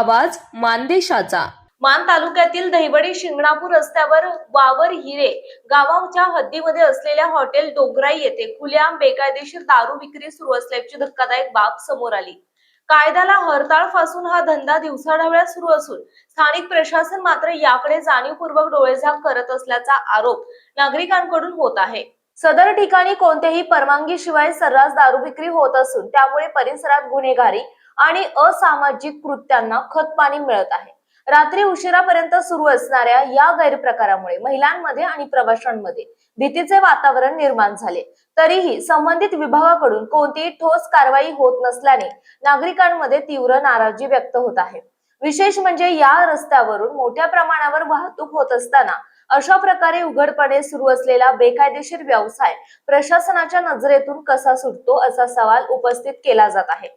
आवाज मानदेशाचा। मान तालुक्यातील दहिवडी शिंगणापूर रस्त्यावर वावर हिरे गावाच्या हद्दीमध्ये असलेल्या हॉटेल डोंगराई येथे खुलेआम बेकायदेशीर दारू विक्री सुरू असल्याची धक्कादायक बाब समोर आली। कायद्याला हरताळ फासून हा धंदा दिवसाढवळ्यात सुरू असून स्थानिक प्रशासन मात्र याकडे जाणीवपूर्वक डोळेझाक करत असल्याचा आरोप नागरिकांकडून होत आहे। सदर ठिकाणी कोणत्याही परवानगीशिवाय सर्रास दारू विक्री होत असून त्यामुळे परिसरात गुन्हेगारी आणि असामाजिक कृत्यांना खतपाणी मिळत आहे। रात्री उशिरापर्यंत सुरू असणाऱ्या या गैरप्रकारामुळे महिलांमध्ये आणि प्रवाशांमध्ये भीतीचे वातावरण निर्माण झाले। तरीही संबंधित विभागाकडून कोणतीही ठोस कारवाई होत नसल्याने नागरिकांमध्ये तीव्र नाराजी व्यक्त होत आहे। विशेष म्हणजे या रस्त्यावरून मोठ्या प्रमाणावर वाहतूक होत असताना अशा प्रकारे उघडपणे सुरू असलेला बेकायदेशीर व्यवसाय प्रशासनाच्या नजरेतून कसा सुटतो असा सवाल उपस्थित केला जात आहे।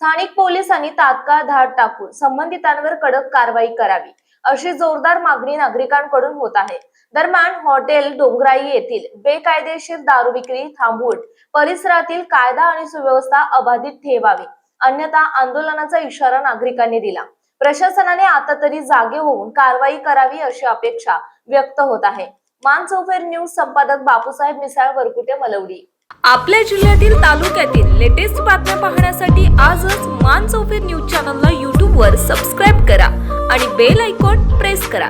स्थानिक पोलिसांनी तात्काळ धाड टाकून संबंधितांवर कडक कारवाई करावी अशी जोरदार मागणी नागरिकांकडून होत आहे। दरम्यान हॉटेल डोंगराई येथील बेकायदेशीर दारू विक्री थांबवून परिसरातील कायदा आणि सुव्यवस्था अबाधित ठेवावी, अन्यथा आंदोलनाचा इशारा नागरिकांनी दिला। प्रशासनाने आता तरी जागे होऊन कारवाई करावी अशी अपेक्षा व्यक्त होत आहे। मानसोफेर न्यूज संपादक बापूसाहेब मिसाळ, वरकुटे, मलवडी। आपल्या जिल्ह्यातील तालुक्यातील लेटेस्ट बातम्या पाहण्यासाठी आजच मानसोफेर न्यूज चॅनलला YouTube वर सबस्क्राईब करा आणि बेल आयकॉन प्रेस करा।